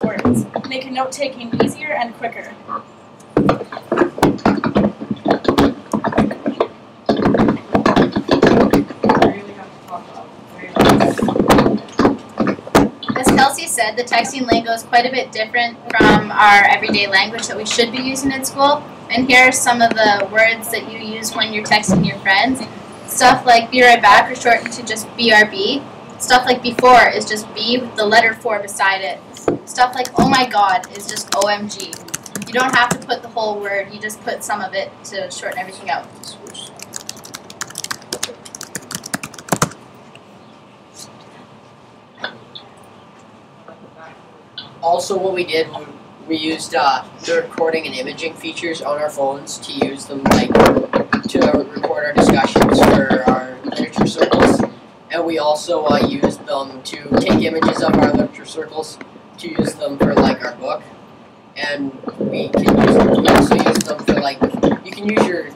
words, making note-taking easier and quicker. As Kelsey said, the texting lingo is quite a bit different from our everyday language that we should be using in school. And here are some of the words that you use when you're texting your friends. Stuff like be right back, or shortened to just BRB. Stuff like before is just B with the letter 4 beside it. Stuff like oh my god is just OMG. You don't have to put the whole word, you just put some of it to shorten everything out. Also, what we did, we used the recording and imaging features on our phones to use them to record our discussions for our literature circles, and we also used them to take images of our literature circles to use them for our book, and we also use them for you can use your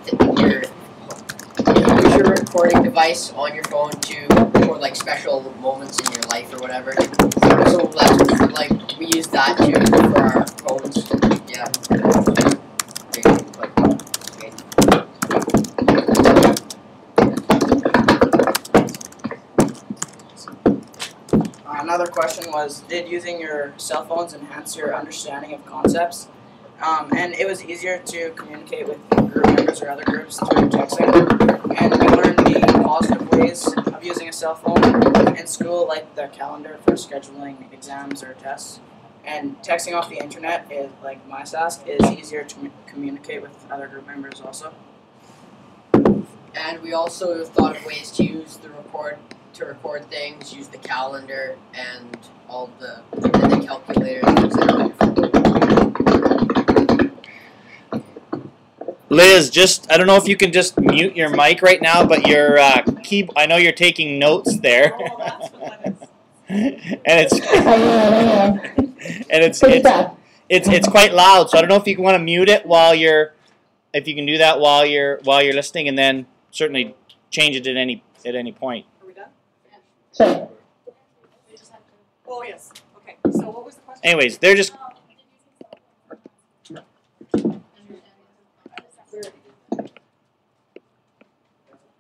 recording device on your phone to record special moments in your life or whatever. So that's we use that too for our phones. Yeah. Another question was, did using your cell phones enhance your understanding of concepts? And it was easier to communicate with group members or other groups through texting. And we learned the positive ways of using a cell phone in school, like the calendar for scheduling exams or tests. And texting off the internet is, like MySask, is easier to communicate with other group members also. And we also thought of ways to use the record things, use the calendar and all the calculator things that are on your phone. Liz, I don't know if you can just mute your mic right now, but your I know you're taking notes there. Oh, that's what that is. and it's quite loud, so I don't know if you want to mute it if you can do that while you're listening, and then certainly change it at any point. Are we done? Sure. Oh, yes. Okay. So what was the question? Anyways, they're just...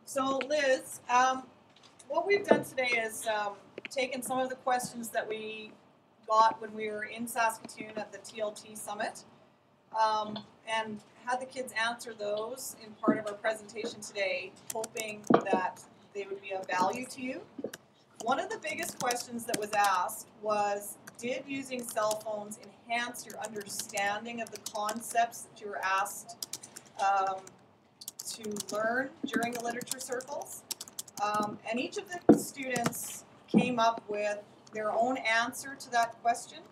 So Liz, what we've done today is taken some of the questions that we got when we were in Saskatoon at the TLT Summit and had the kids answer those in part of our presentation today, hoping that they would be of value to you. One of the biggest questions that was asked was, did using cell phones enhance your understanding of the concepts that you were asked to learn during the literature circles? And each of the students came up with their own answer to that question.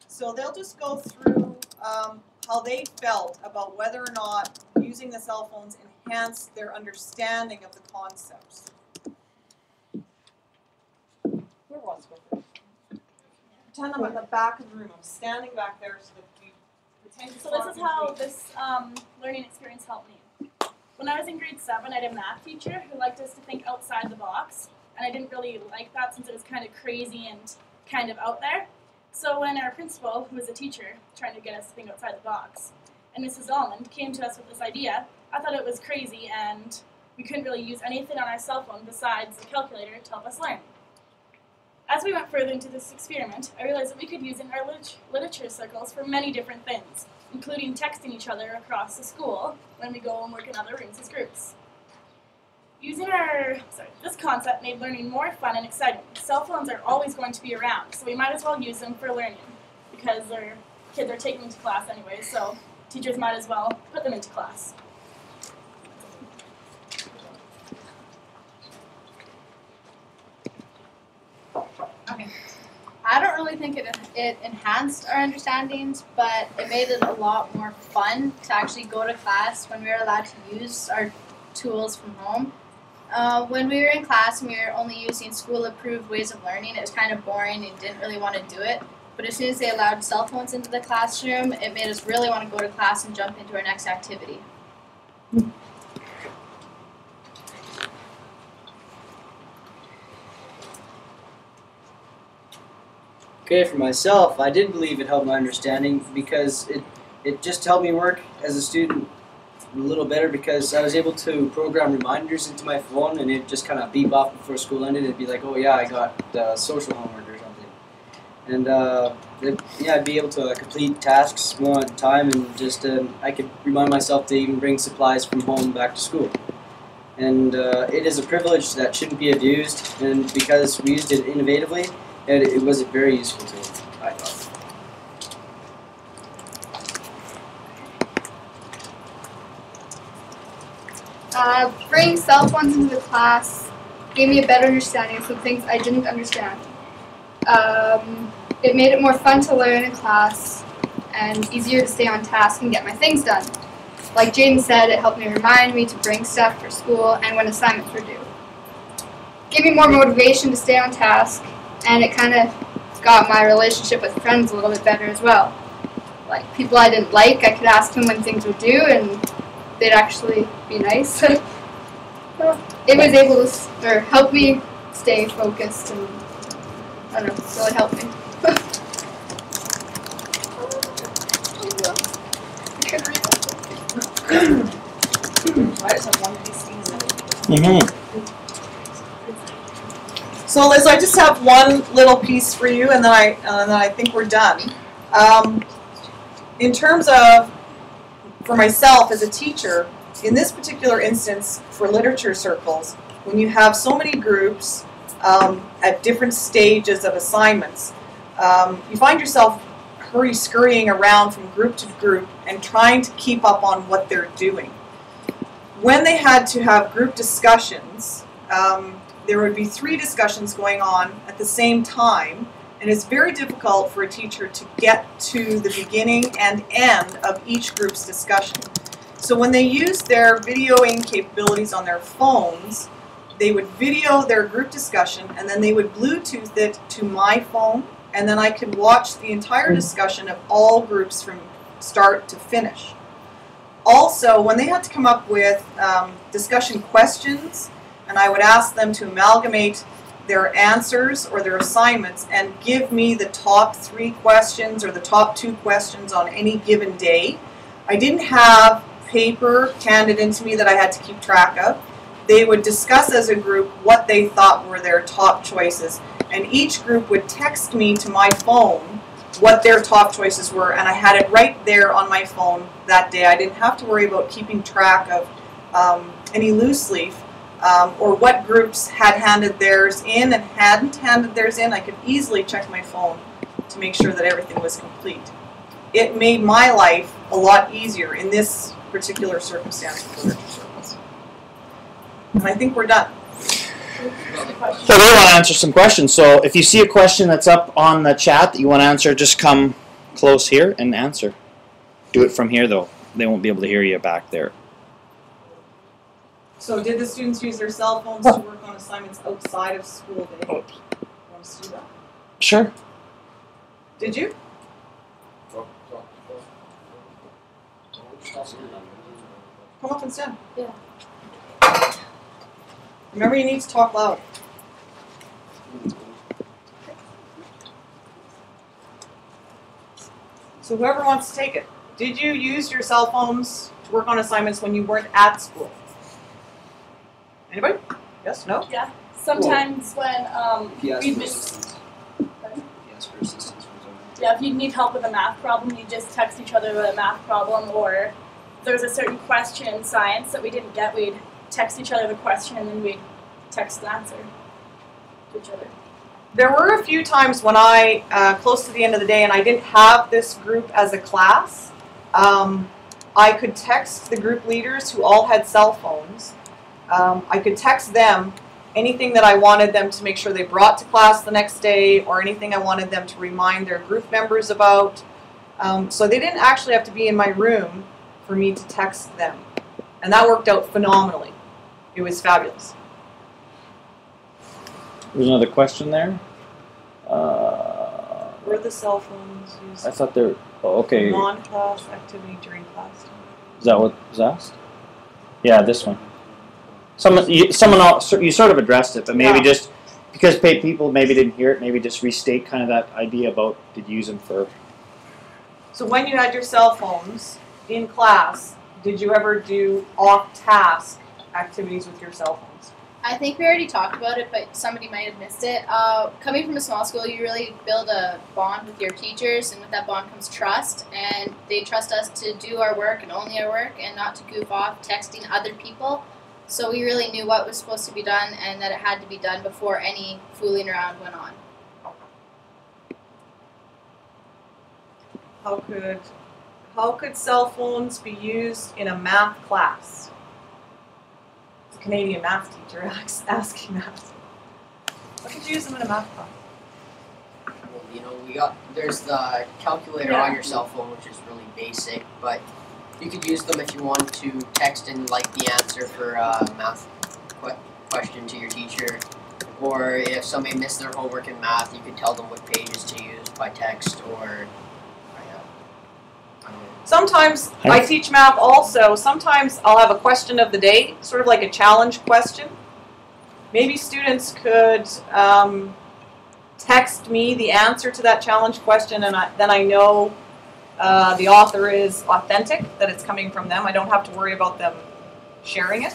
So they'll just go through how they felt about whether or not using the cell phones enhanced their understanding of the concepts. Where was it? Pretend I'm at the back of the room. I'm standing back there so that we pretend to So this is how this learning experience helped me. When I was in grade 7, I had a math teacher who liked us to think outside the box, and I didn't really like that since it was kind of crazy and kind of out there. So when our principal, who was a teacher, trying to get us to think outside the box, and Mrs. Almond came to us with this idea, I thought it was crazy and we couldn't really use anything on our cell phone besides the calculator to help us learn. As we went further into this experiment, I realized that we could use it in our literature circles for many different things, including texting each other across the school when we go and work in other rooms as groups. This concept made learning more fun and exciting. Cell phones are always going to be around, so we might as well use them for learning because kids are taking them to class anyway, so teachers might as well put them into class. Okay. I don't really think it enhanced our understandings, but it made it a lot more fun to actually go to class when we were allowed to use our tools from home. When we were in class and we were only using school-approved ways of learning, it was kind of boring and didn't really want to do it. But as soon as they allowed cell phones into the classroom, it made us really want to go to class and jump into our next activity. Okay, for myself, I did believe it helped my understanding because it just helped me work as a student a little better because I was able to program reminders into my phone and it just kind of beep off before school ended. It'd be like, oh yeah, I got social homework or something. And yeah, I'd be able to complete tasks one at a time and just I could remind myself to even bring supplies from home back to school. And it is a privilege that shouldn't be abused, and because we used it innovatively, it was a very useful tool, I thought. Bringing cell phones into the class gave me a better understanding of some things I didn't understand. It made it more fun to learn in class and easier to stay on task and get my things done. Like Jaden said, it helped me remind me to bring stuff for school and when assignments were due. It gave me more motivation to stay on task, and it kind of got my relationship with friends a little bit better as well. Like people I didn't like, I could ask them when things were due and they'd actually be nice. It was able to help me stay focused, and I don't know, really helped me. So Liz, I just have one little piece for you, and then I think we're done. In terms of, for myself as a teacher, in this particular instance for literature circles, when you have so many groups at different stages of assignments, you find yourself scurrying around from group to group and trying to keep up on what they're doing. When they had to have group discussions, there would be 3 discussions going on at the same time, and it's very difficult for a teacher to get to the beginning and end of each group's discussion. So when they used their videoing capabilities on their phones, they would video their group discussion and then they would Bluetooth it to my phone, and then I could watch the entire discussion of all groups from start to finish. Also, when they had to come up with discussion questions, and I would ask them to amalgamate their answers or their assignments and give me the top 3 questions or the top 2 questions on any given day, I didn't have paper handed into me that I had to keep track of. They would discuss as a group what they thought were their top choices, and each group would text me to my phone what their top choices were, and I had it right there on my phone that day. I didn't have to worry about keeping track of any loose leaf or what groups had handed theirs in and hadn't handed theirs in. I could easily check my phone to make sure that everything was complete. It made my life a lot easier in this particular circumstance for literature circles. And I think we're done. So we want to answer some questions. So if you see a question that's up on the chat that you want to answer, just come close here and answer. Do it from here, though. They won't be able to hear you back there. So did the students use their cell phones to work on assignments outside of school day? Want us to do that? Sure. Did you? Come up and stand. Yeah. Remember, you need to talk loud. So whoever wants to take it. Did you use your cell phones to work on assignments when you weren't at school? Anybody? Yes? No? Yeah. Sometimes when we'd miss. Yeah, if you need help with a math problem, you just text each other with a math problem, or if there was a certain question in science that we didn't get, we'd text each other the question and then we'd text the answer to each other. There were a few times when I, close to the end of the day, and I didn't have this group as a class, I could text the group leaders who all had cell phones. I could text them anything that I wanted them to make sure they brought to class the next day, or anything I wanted them to remind their group members about. So they didn't actually have to be in my room for me to text them. And that worked out phenomenally. It was fabulous. There's another question there. Were the cell phones used I thought they're okay. non-class activity during class time? Is that what was asked? Yeah, this one. You sort of addressed it, but maybe just because because people maybe didn't hear it, maybe just restate kind of that idea about did you use them for. So when you had your cell phones in class, did you ever do off-task activities with your cell phones? I think we already talked about it, but somebody might have missed it. Coming from a small school, you really build a bond with your teachers, and with that bond comes trust. And they trust us to do our work and only our work, and not to goof off texting other people. So we really knew what was supposed to be done, and that it had to be done before any fooling around went on. How could cell phones be used in a math class? It's a Canadian math teacher asking that. How could you use them in a math class? Well, there's the calculator on your cell phone, which is really basic, but you could use them if you want to text in like the answer for a math question to your teacher, or if somebody missed their homework in math, you could tell them what pages to use by text, or sometimes I teach math also. Sometimes I'll have a question of the day, sort of like a challenge question. Maybe students could text me the answer to that challenge question, and then I know the author is authentic, that it's coming from them. I don't have to worry about them sharing it.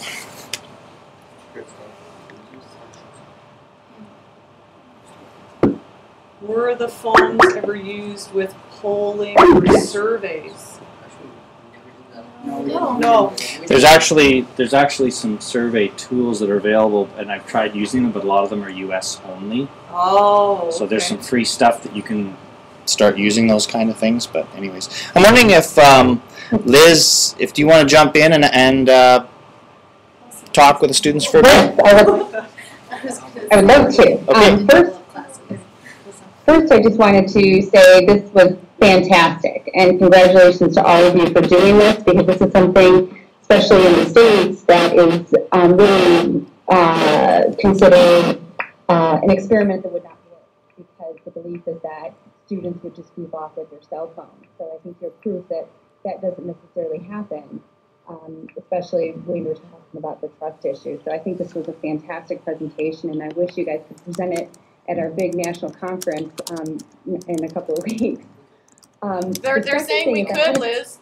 Were the phones ever used with polling or surveys? No. There's actually some survey tools that are available, and I've tried using them, but a lot of them are US only. Oh. So there's some free stuff that you can start using those kind of things. But anyways, I'm wondering if Liz, do you want to jump in and talk with the students for a bit? I would love to. Okay. First, I just wanted to say this was fantastic, and congratulations to all of you for doing this, because this is something, especially in the States, that is really considered an experiment that would not work, because the belief is that students would just goof off with their cell phone. So I think you're proof that that doesn't necessarily happen, especially when you're talking about the trust issue. So I think this was a fantastic presentation, and I wish you guys could present it at our big national conference in a couple of weeks. They're saying we could, Liz.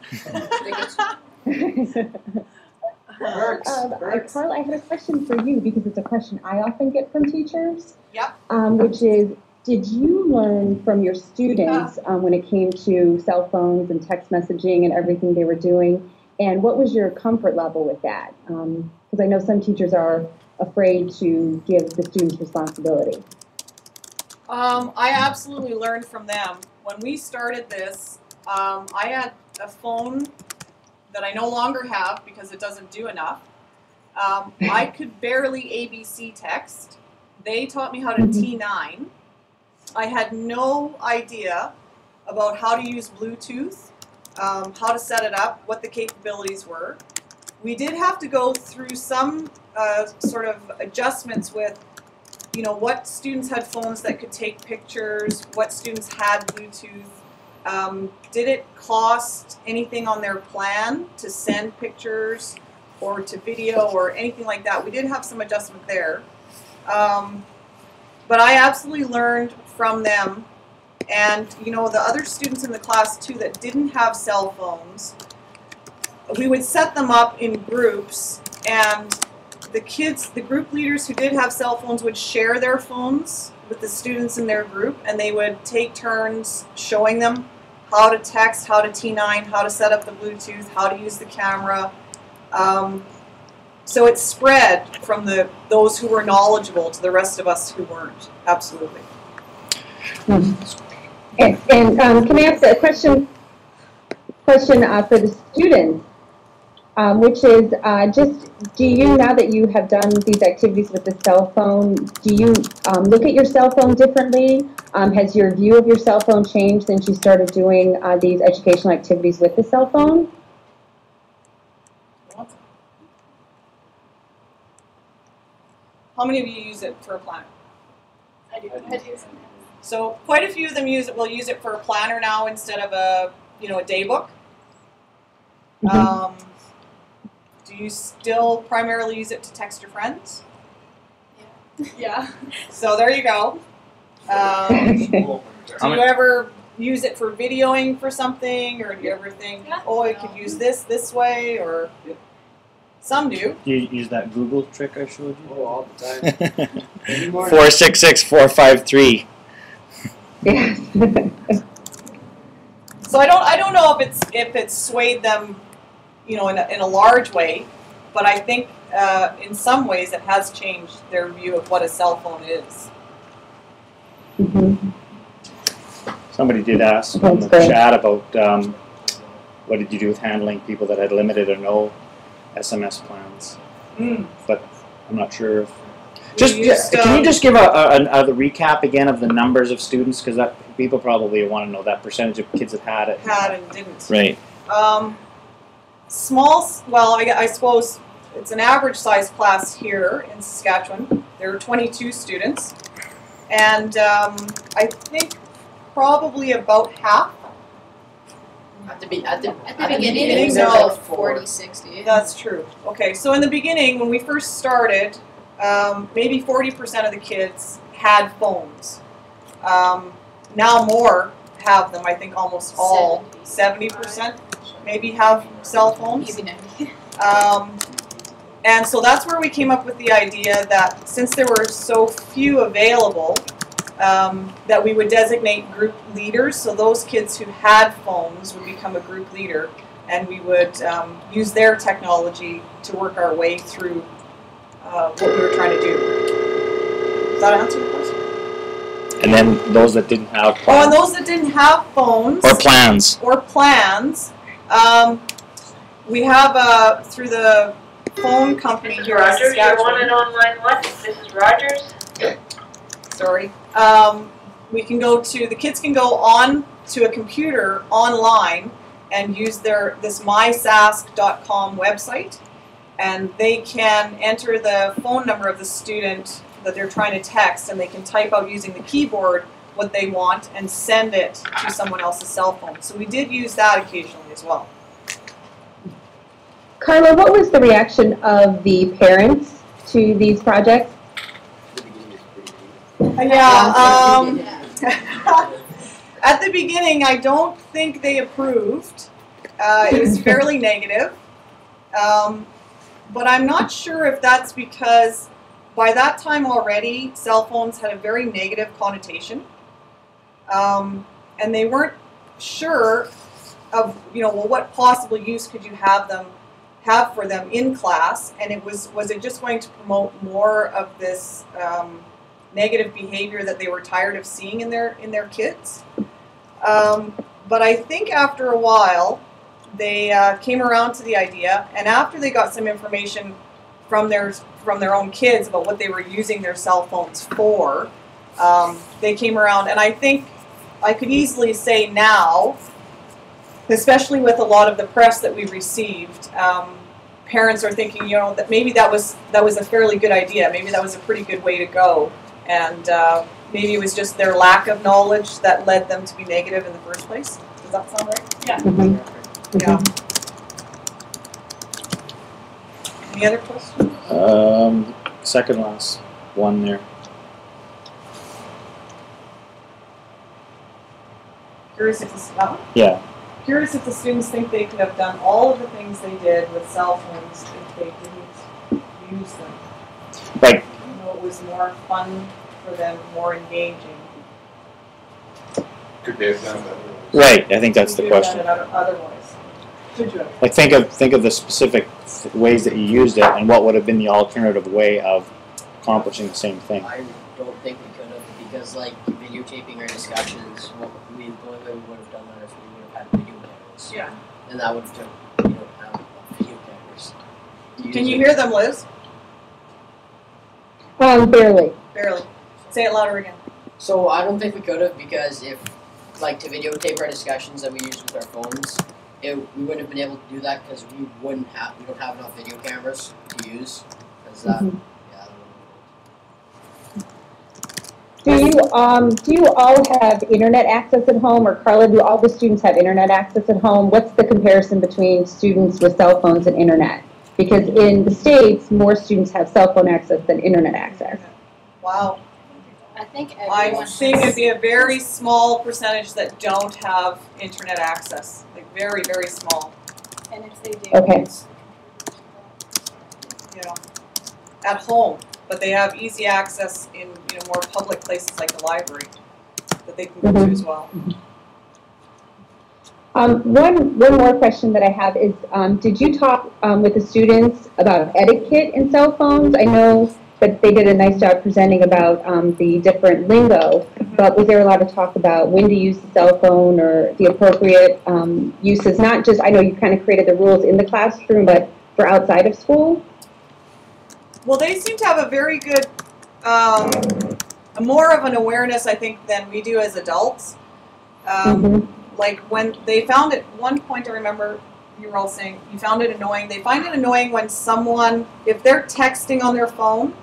Carl, I had a question for you, because it's a question I often get from teachers. Yep. Which is, did you learn from your students when it came to cell phones and text messaging and everything they were doing? And what was your comfort level with that? Because I know some teachers are afraid to give the students responsibility. I absolutely learned from them. When we started this, I had a phone that I no longer have because it doesn't do enough. I could barely ABC text. They taught me how to T9. I had no idea about how to use Bluetooth, how to set it up, what the capabilities were. We did have to go through some sort of adjustments with what students had phones that could take pictures, what students had Bluetooth. Did it cost anything on their plan to send pictures or to video or anything like that? We did have some adjustment there. But I absolutely learned from them. And the other students in the class too that didn't have cell phones, we would set them up in groups, and the kids, the group leaders who did have cell phones, would share their phones with the students in their group, and they would take turns showing them how to text, how to T9, how to set up the Bluetooth, how to use the camera. So it spread from those who were knowledgeable to the rest of us who weren't. Absolutely. And can I ask a question for the students? Which is just, do you, now that you have done these activities with the cell phone, do you look at your cell phone differently? Has your view of your cell phone changed since you started doing these educational activities with the cell phone? How many of you use it for a planner? I do. So quite a few of them will use it for a planner now instead of a day book. Do you still primarily use it to text your friends? Yeah. So there you go. Do you ever use it for videoing for something, or do you ever think, oh, I could use this way, or some do. Do you use that Google trick I showed you? Oh, all the time. 466-453. Yes. So I don't know if it's swayed them, in a large way, but I think in some ways it has changed their view of what a cell phone is. Mm-hmm. Somebody did ask in the chat about what did you do with handling people that had limited or no SMS plans. But I'm not sure if... can you just give a recap again of the numbers of students, because that people probably want to know that percentage of kids that had it. Had and didn't. Right. I suppose it's an average size class here in Saskatchewan. There are 22 students, and I think probably about half. At the beginning, it was no. like 40, 60. That's true. Okay, so in the beginning, when we first started, maybe 40% of the kids had phones. Now more have them. I think almost all, 70% maybe have cell phones. Maybe 90. And so that's where we came up with the idea that since there were so few available, that we would designate group leaders. So those kids who had phones would become a group leader, and we would use their technology to work our way through what we were trying to do. Does that answer your question? And then those that didn't have plans. Oh, and those that didn't have phones. Or plans. We have through the phone company here in Rogers, you Saskatchewan. want an online what? This is Rogers. Sorry. The kids can go on to a computer online and use this mysask.com website, and they can enter the phone number of the student that they're trying to text, and they can type out using the keyboard what they want and send it to someone else's cell phone. So we did use that occasionally as well. Carla, what was the reaction of the parents to these projects? At the beginning, I don't think they approved. It was fairly negative. But I'm not sure if that's because by that time already, cell phones had a very negative connotation. And they weren't sure of, what possible use could you have for them in class, and was it just going to promote more of this negative behavior that they were tired of seeing in their kids? But I think after a while, they came around to the idea, and after they got some information from their own kids about what they were using their cell phones for, they came around, and I think I could easily say now, especially with a lot of the press that we received, parents are thinking, that maybe that was a fairly good idea. Maybe that was a pretty good way to go, and maybe it was just their lack of knowledge that led them to be negative in the first place. Does that sound right? Yeah. Mm-hmm. Yeah. Any other questions? Second last one there. Curious if Curious if the students think they could have done all of the things they did with cell phones if they didn't use them. Like, it was more fun for them, more engaging. Could they have done that? right, I think that's the question. Otherwise, could you have? Like, think of the specific ways that you used it, and what would have been the alternative way of accomplishing the same thing. I don't think we could have, because videotaping our discussions, the only way we would have done that is we would have had video cameras. Yeah. And that would have took, have video cameras. Can you hear them, Liz? Barely. Barely. Say it louder again. So I don't think we could have, because if, to videotape our discussions that we use with our phones, we wouldn't have been able to do that because we don't have enough video cameras to use. Because that, Do you all have internet access at home, or Carla, do all the students have internet access at home? What's the comparison between students with cell phones and internet? Because in the States, more students have cell phone access than internet access. Wow. I think I everyone think has. it'd be a very small percentage that don't have internet access. Like very, very small. And if they do, Okay. it's You know, at home, but they have easy access in more public places like the library that they can go to as well. One more question that I have is, did you talk with the students about etiquette in cell phones? I know that they did a nice job presenting about the different lingo, but was there a lot of talk about when to use the cell phone or the appropriate uses? Not just, I know you kind of created the rules in the classroom, but for outside of school? Well, they seem to have a very good, more of an awareness, I think, than we do as adults. Like when they found it, one point I remember you were all saying, you found it annoying. They find it annoying when someone, if they're texting on their phone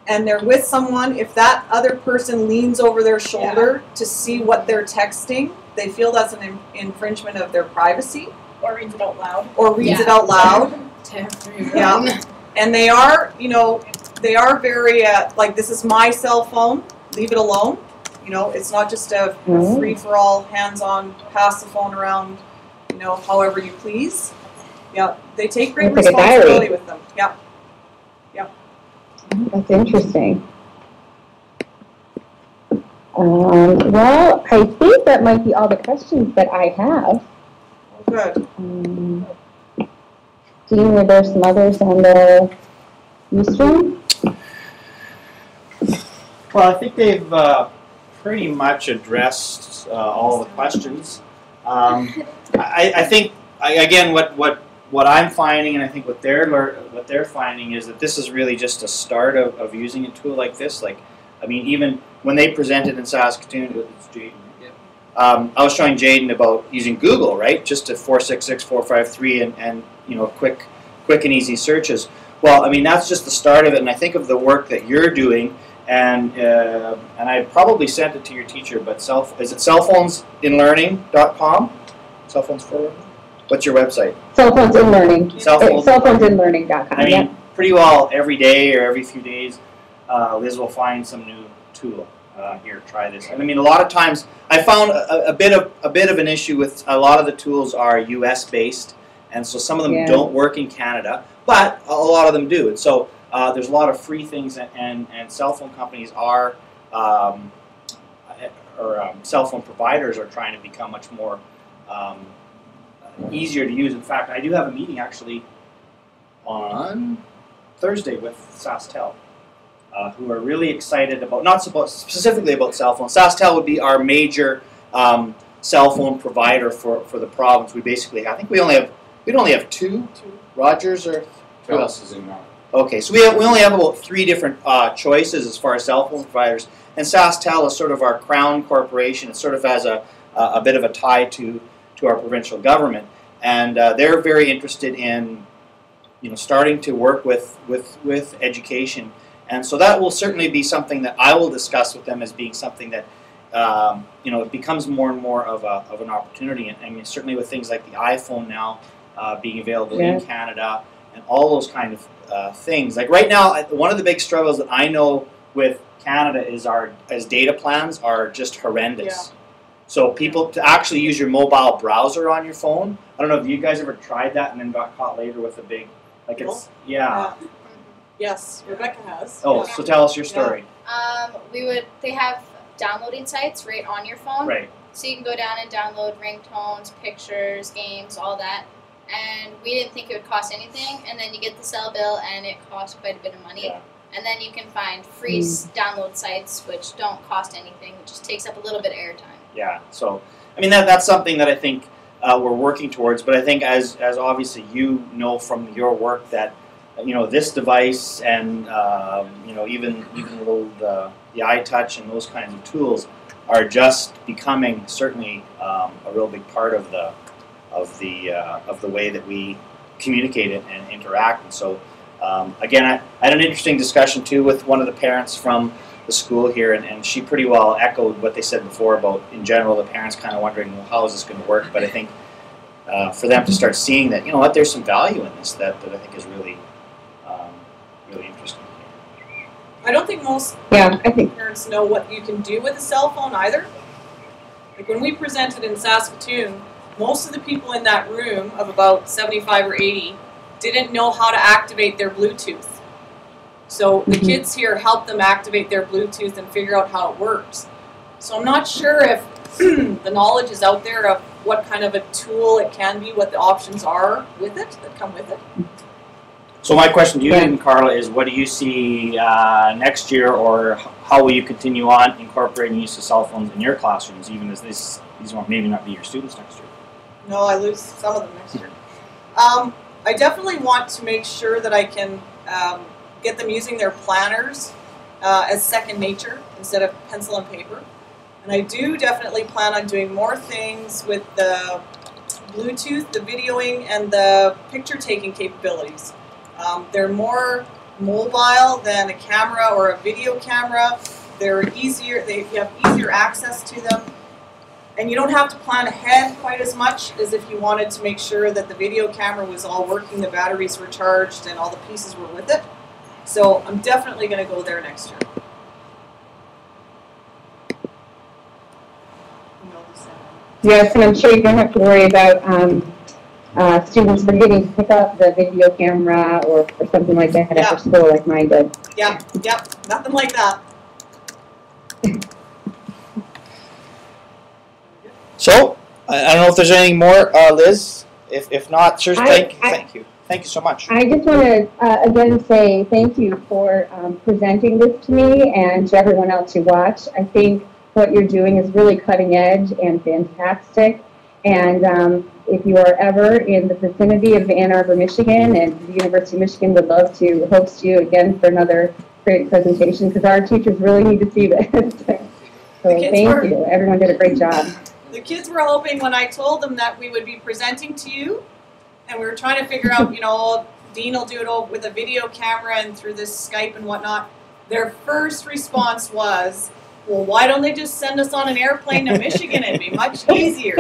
and they're with someone, if that other person leans over their shoulder to see what they're texting, they feel that's an infringement of their privacy. Or reads it out loud. Or reads it out loud. Yeah. And they are, they are very, like, this is my cell phone, leave it alone. It's not just a free-for-all, hands-on, pass the phone around, however you please. Yeah, they take great responsibility with them. Yeah. Yeah. That's interesting. Well, I think that might be all the questions that I have. Good. Dean, were there some others on the newsroom? Well, I think they've pretty much addressed all the questions. I think again what I'm finding, and I think what they're finding is that this is really just a start of using a tool like this. Like, I mean, even when they presented in Saskatoon, it's Jaden. I was showing Jaden about using Google, right? Just to 466-453 and quick and easy searches. Well, I mean, that's just the start of it, and I think of the work that you're doing. And I probably sent it to your teacher, but is it cellphonesinlearning.com? Cellphones for learning? What's your website? Cellphones in Learning. Cellphonesinlearning.com. I mean, pretty well every day or every few days, Liz will find some new tool. Here, try this. And I mean, a lot of times I found a bit of an issue with a lot of the tools are U.S. based, and so some of them don't work in Canada, but a lot of them do. And so there's a lot of free things, and cell phone companies are, cell phone providers are trying to become much more easier to use. In fact, I do have a meeting actually on Thursday with SaskTel, who are really excited about, not specifically about cell phones. SaskTel would be our major cell phone provider for the province. We basically, I think we only have two. Rogers or who else is in there? Okay, so we only have about 3 different choices as far as cell phone providers, and SaskTel is sort of our crown corporation. It sort of has a bit of a tie to our provincial government, and they're very interested in starting to work with education, and so that will certainly be something that I will discuss with them as being something that it becomes more and more of an opportunity, and I mean certainly with things like the iPhone now being available in Canada and all those kind of things. Like right now, one of the big struggles that I know with Canada is as data plans are just horrendous. Yeah. So people, to actually use your mobile browser on your phone, I don't know if you guys ever tried that and then got caught later with a big, like it's, Yes, Rebecca has. Oh, so tell us your story. They have downloading sites right on your phone. Right. So you can go down and download ringtones, pictures, games, all that. And we didn't think it would cost anything, and then you get the cell bill, and it costs quite a bit of money. Yeah. And then you can find free download sites which don't cost anything. It just takes up a little bit of airtime. Yeah. So, I mean, that's something that I think we're working towards. But I think as obviously you know from your work that this device and even the iTouch and those kinds of tools are just becoming certainly a real big part of the way that we communicate and interact. And so, again, I had an interesting discussion too with one of the parents from the school here, and she pretty well echoed what they said before about, in general, the parents kind of wondering, well, how is this going to work? But I think for them to start seeing that, there's some value in this that I think is really, really interesting. I don't think most Yeah, I think. parents know what you can do with a cell phone either. Like when we presented in Saskatoon, most of the people in that room of about 75 or 80 didn't know how to activate their Bluetooth. So the kids here helped them activate their Bluetooth and figure out how it works. So I'm not sure if the knowledge is out there of what kind of a tool it can be, what the options are with it, that come with it. So my question to you, then, Carla, is what do you see next year, or how will you continue on incorporating use of cell phones in your classrooms, even as these won't maybe not be your students next year? No, I lose some of them next year. I definitely want to make sure that I can get them using their planners as second nature instead of pencil and paper. And I do definitely plan on doing more things with the Bluetooth, the videoing, and the picture taking capabilities. They're more mobile than a camera or a video camera. They're easier, you have easier access to them. And you don't have to plan ahead quite as much as if you wanted to make sure that the video camera was all working, the batteries were charged, and all the pieces were with it. So I'm definitely going to go there next year. Yes, and I'm sure you don't have to worry about students forgetting to pick up the video camera or something like that after school like mine did. Yeah, nothing like that. So, I don't know if there's anything more, Liz. If not, sure, thank you. Thank you so much. I just want to again say thank you for presenting this to me and to everyone else who watched. I think what you're doing is really cutting edge and fantastic. And if you are ever in the vicinity of Ann Arbor, Michigan, and the University of Michigan would love to host you again for another great presentation, because our teachers really need to see this. So thank you. Everyone did a great job. The kids were hoping when I told them that we would be presenting to you, and we were trying to figure out, you know, Dean will do it with a video camera and through this Skype and whatnot. Their first response was, well, why don't they just send us on an airplane to Michigan? It'd be much easier.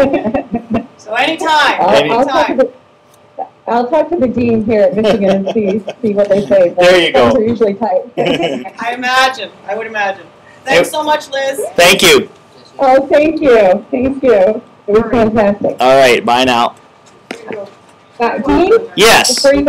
So anytime. I'll talk to the dean here at Michigan and see what they say. There you go. Those are usually tight. I would imagine. Thanks so much, Liz. Thank you. Oh, thank you. Thank you. It was fantastic. All right, bye now. Dean? Yes. Before you go